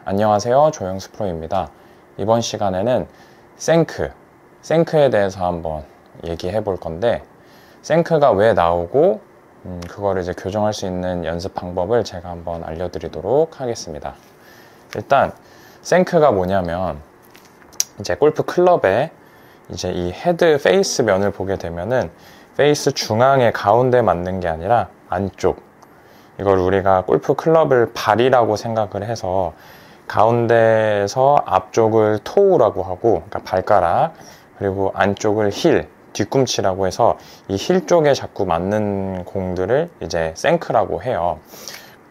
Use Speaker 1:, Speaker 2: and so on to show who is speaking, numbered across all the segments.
Speaker 1: 안녕하세요, 조영수 프로입니다. 이번 시간에는 생크에 대해서 한번 얘기해 볼 건데, 생크가 왜 나오고 그거를 이제 교정할 수 있는 연습 방법을 제가 한번 알려드리도록 하겠습니다. 일단 생크가 뭐냐면, 이제 골프 클럽에 이제 이 헤드 페이스 면을 보게 되면은 페이스 중앙에 가운데 맞는 게 아니라 안쪽, 이걸 우리가 골프 클럽을 발이라고 생각을 해서 가운데에서 앞쪽을 토우라고 하고, 그러니까 발가락, 그리고 안쪽을 힐, 뒤꿈치라고 해서 이 힐 쪽에 자꾸 맞는 공들을 이제 생크라고 해요.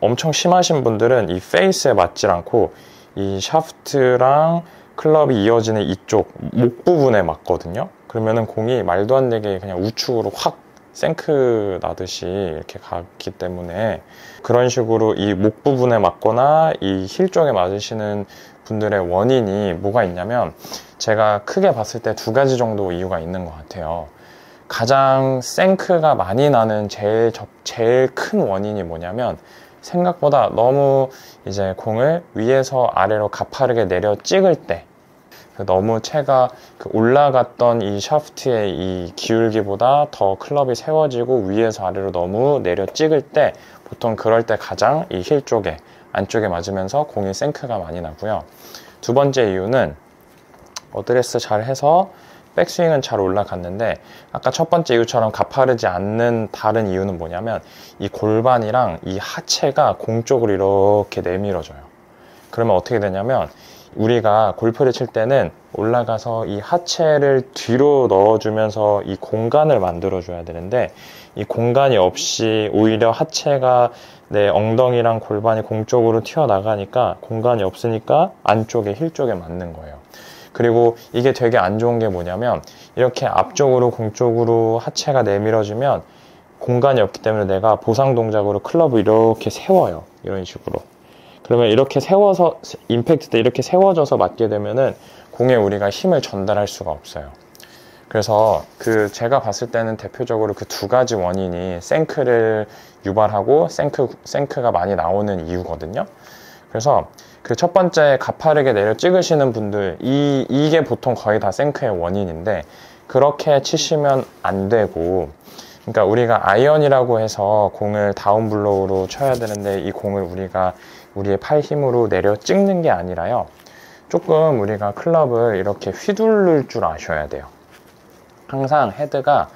Speaker 1: 엄청 심하신 분들은 이 페이스에 맞질 않고 이 샤프트랑 클럽이 이어지는 이쪽 목 부분에 맞거든요. 그러면은 공이 말도 안 되게 그냥 우측으로 확 생크 나듯이 이렇게 가기 때문에, 그런 식으로 이 목 부분에 맞거나 이 힐 쪽에 맞으시는 분들의 원인이 뭐가 있냐면, 제가 크게 봤을 때 두 가지 정도 이유가 있는 것 같아요. 가장 생크가 많이 나는 제일 큰 원인이 뭐냐면, 생각보다 너무 이제 공을 위에서 아래로 가파르게 내려 찍을 때, 너무 채가 올라갔던 이 샤프트의 이 기울기보다 더 클럽이 세워지고 위에서 아래로 너무 내려 찍을 때, 보통 그럴 때 가장 이 힐 쪽에 안쪽에 맞으면서 공이 생크가 많이 나고요. 두 번째 이유는 어드레스 잘 해서 백스윙은 잘 올라갔는데, 아까 첫 번째 이유처럼 가파르지 않는 다른 이유는 뭐냐면, 이 골반이랑 이 하체가 공 쪽으로 이렇게 내밀어져요. 그러면 어떻게 되냐면, 우리가 골프를 칠 때는 올라가서 이 하체를 뒤로 넣어주면서 이 공간을 만들어줘야 되는데, 이 공간이 없이 오히려 하체가 내 엉덩이랑 골반이 공 쪽으로 튀어나가니까 공간이 없으니까 안쪽에 힐 쪽에 맞는 거예요. 그리고 이게 되게 안 좋은 게 뭐냐면, 이렇게 앞쪽으로 공 쪽으로 하체가 내밀어지면 공간이 없기 때문에 내가 보상 동작으로 클럽을 이렇게 세워요. 이런 식으로. 그러면 이렇게 세워서, 임팩트 때 이렇게 세워져서 맞게 되면은 공에 우리가 힘을 전달할 수가 없어요. 그래서 제가 봤을 때는 대표적으로 그 두 가지 원인이 생크를 유발하고 생크가 많이 나오는 이유거든요. 그래서 그 첫 번째 가파르게 내려 찍으시는 분들, 이게 보통 거의 다 생크의 원인인데, 그렇게 치시면 안 되고, 그러니까 우리가 아이언이라고 해서 공을 다운블로우로 쳐야 되는데, 이 공을 우리가 우리의 팔 힘으로 내려 찍는 게 아니라요, 조금 우리가 클럽을 이렇게 휘두를 줄 아셔야 돼요. 항상 헤드가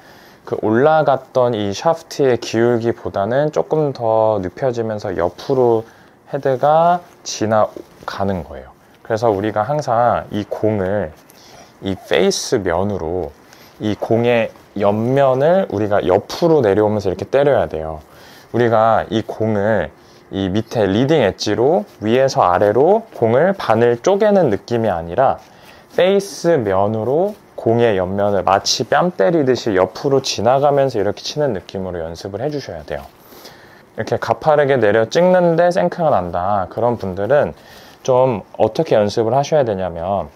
Speaker 1: 올라갔던 이 샤프트의 기울기보다는 조금 더 눕혀지면서 옆으로 헤드가 지나가는 거예요. 그래서 우리가 항상 이 공을 이 페이스 면으로, 이 공의 옆면을 우리가 옆으로 내려오면서 이렇게 때려야 돼요. 우리가 이 공을 이 밑에 리딩 엣지로 위에서 아래로 공을 반을 쪼개는 느낌이 아니라 페이스 면으로 공의 옆면을 마치 뺨 때리듯이 옆으로 지나가면서 이렇게 치는 느낌으로 연습을 해주셔야 돼요. 이렇게 가파르게 내려 찍는데 생크가 난다, 그런 분들은 좀 어떻게 연습을 하셔야 되냐면,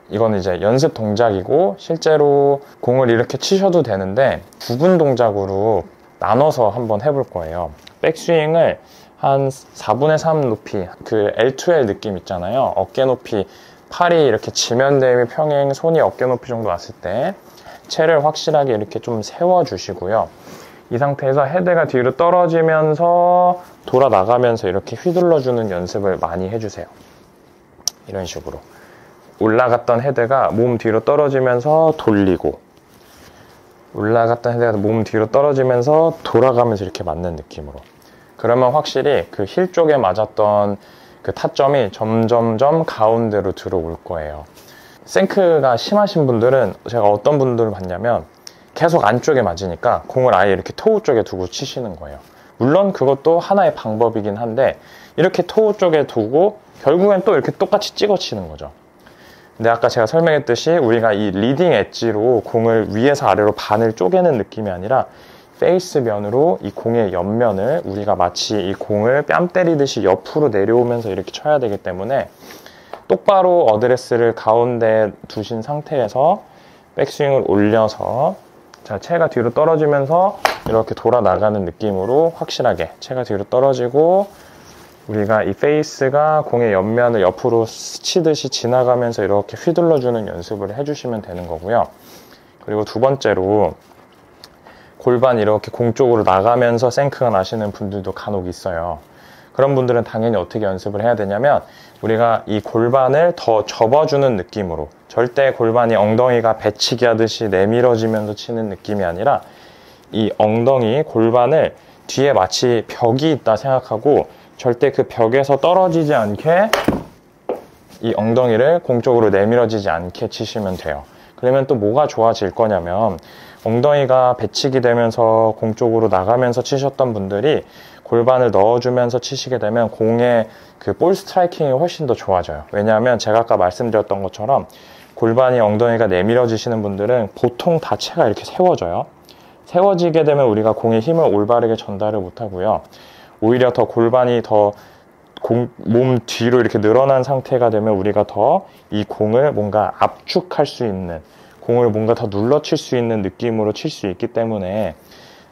Speaker 1: 이거는 이제 연습 동작이고 실제로 공을 이렇게 치셔도 되는데 부분 동작으로 나눠서 한번 해볼 거예요. 백스윙을 한 4분의 3 높이, L2L 느낌 있잖아요. 어깨 높이, 팔이 이렇게 지면 대비 평행, 손이 어깨 높이 정도 왔을 때 채를 확실하게 이렇게 좀 세워주시고요. 이 상태에서 헤드가 뒤로 떨어지면서 돌아 나가면서 이렇게 휘둘러주는 연습을 많이 해주세요. 이런 식으로 올라갔던 헤드가 몸 뒤로 떨어지면서 돌리고, 올라갔던 헤드가 몸 뒤로 떨어지면서 돌아가면서 이렇게 맞는 느낌으로. 그러면 확실히 그 힐 쪽에 맞았던 그 타점이 점점점 가운데로 들어올 거예요. 생크가 심하신 분들은, 제가 어떤 분들을 봤냐면 계속 안쪽에 맞으니까 공을 아예 이렇게 토우 쪽에 두고 치시는 거예요. 물론 그것도 하나의 방법이긴 한데, 이렇게 토우 쪽에 두고 결국엔 또 이렇게 똑같이 찍어 치는 거죠. 근데 아까 제가 설명했듯이 우리가 이 리딩 엣지로 공을 위에서 아래로 반을 쪼개는 느낌이 아니라 페이스 면으로 이 공의 옆면을 우리가 마치 이 공을 뺨 때리듯이 옆으로 내려오면서 이렇게 쳐야 되기 때문에, 똑바로 어드레스를 가운데 두신 상태에서 백스윙을 올려서, 자, 채가 뒤로 떨어지면서 이렇게 돌아 나가는 느낌으로 확실하게 채가 뒤로 떨어지고 우리가 이 페이스가 공의 옆면을 옆으로 스치듯이 지나가면서 이렇게 휘둘러주는 연습을 해주시면 되는 거고요. 그리고 두 번째로 골반이 이렇게 공 쪽으로 나가면서 생크가 나시는 분들도 간혹 있어요. 그런 분들은 당연히 어떻게 연습을 해야 되냐면 우리가 이 골반을 더 접어주는 느낌으로, 절대 골반이 엉덩이가 배치기 하듯이 내밀어지면서 치는 느낌이 아니라 이 엉덩이 골반을 뒤에 마치 벽이 있다 생각하고 절대 그 벽에서 떨어지지 않게 이 엉덩이를 공 쪽으로 내밀어지지 않게 치시면 돼요. 그러면 또 뭐가 좋아질 거냐면 엉덩이가 배치기 되면서 공 쪽으로 나가면서 치셨던 분들이 골반을 넣어주면서 치시게 되면 공의 그 볼 스트라이킹이 훨씬 더 좋아져요. 왜냐하면 제가 아까 말씀드렸던 것처럼 골반이 엉덩이가 내밀어지시는 분들은 보통 다 체가 이렇게 세워져요. 세워지게 되면 우리가 공의 힘을 올바르게 전달을 못하고요. 오히려 더 골반이 더 몸 뒤로 이렇게 늘어난 상태가 되면 우리가 더 이 공을 뭔가 압축할 수 있는, 공을 뭔가 더 눌러 칠 수 있는 느낌으로 칠 수 있기 때문에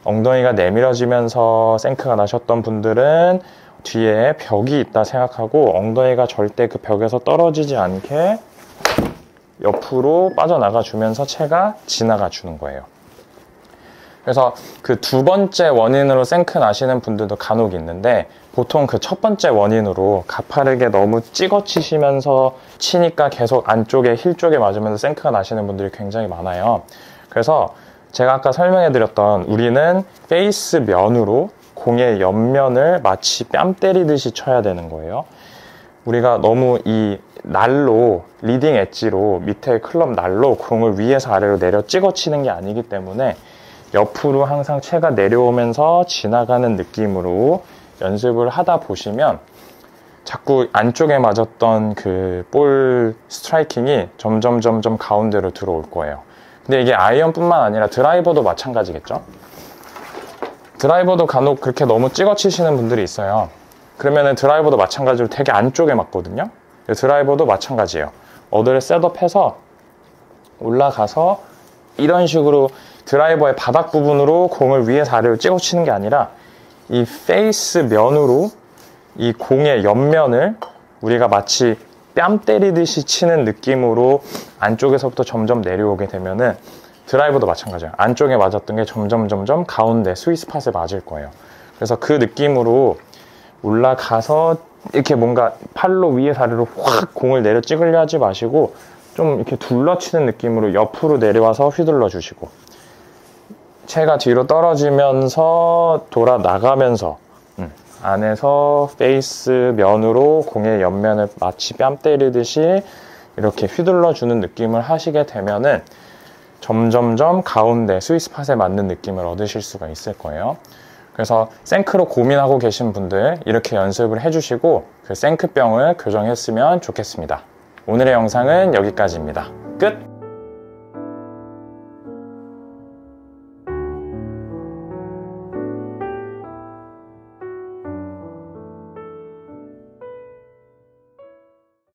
Speaker 1: 엉덩이가 내밀어지면서 생크가 나셨던 분들은 뒤에 벽이 있다 생각하고 엉덩이가 절대 그 벽에서 떨어지지 않게 옆으로 빠져나가 주면서 체가 지나가 주는 거예요. 그래서 그 두 번째 원인으로 생크 나시는 분들도 간혹 있는데 보통 그 첫 번째 원인으로 가파르게 너무 찍어 치시면서 치니까 계속 안쪽에 힐 쪽에 맞으면서 생크가 나시는 분들이 굉장히 많아요. 그래서 제가 아까 설명해 드렸던 우리는 페이스 면으로 공의 옆면을 마치 뺨 때리듯이 쳐야 되는 거예요. 우리가 너무 이 날로, 리딩 엣지로, 밑에 클럽 날로 공을 위에서 아래로 내려 찍어 치는 게 아니기 때문에 옆으로 항상 체가 내려오면서 지나가는 느낌으로 연습을 하다 보시면 자꾸 안쪽에 맞았던 그 볼 스트라이킹이 점점 가운데로 들어올 거예요. 근데 이게 아이언뿐만 아니라 드라이버도 마찬가지겠죠? 드라이버도 간혹 그렇게 너무 찍어 치시는 분들이 있어요. 그러면은 드라이버도 마찬가지로 되게 안쪽에 맞거든요. 드라이버도 마찬가지예요. 어드를 셋업해서 올라가서 이런 식으로 드라이버의 바닥 부분으로 공을 위에서 아래로 찍어 치는 게 아니라 이 페이스 면으로 이 공의 옆면을 우리가 마치 뺨 때리듯이 치는 느낌으로 안쪽에서부터 점점 내려오게 되면은 드라이버도 마찬가지예요. 안쪽에 맞았던 게 점점 가운데 스윗스팟에 맞을 거예요. 그래서 그 느낌으로 올라가서 이렇게 뭔가 팔로 위에서 아래로 확 공을 내려 찍으려 하지 마시고 좀 이렇게 둘러치는 느낌으로 옆으로 내려와서 휘둘러 주시고 체가 뒤로 떨어지면서 돌아 나가면서 안에서 페이스 면으로 공의 옆면을 마치 뺨 때리듯이 이렇게 휘둘러 주는 느낌을 하시게 되면은 점점 가운데 스윗스팟에 맞는 느낌을 얻으실 수가 있을 거예요. 그래서 생크로 고민하고 계신 분들 이렇게 연습을 해주시고 그 생크병을 교정했으면 좋겠습니다. 오늘의 영상은 여기까지입니다. 끝!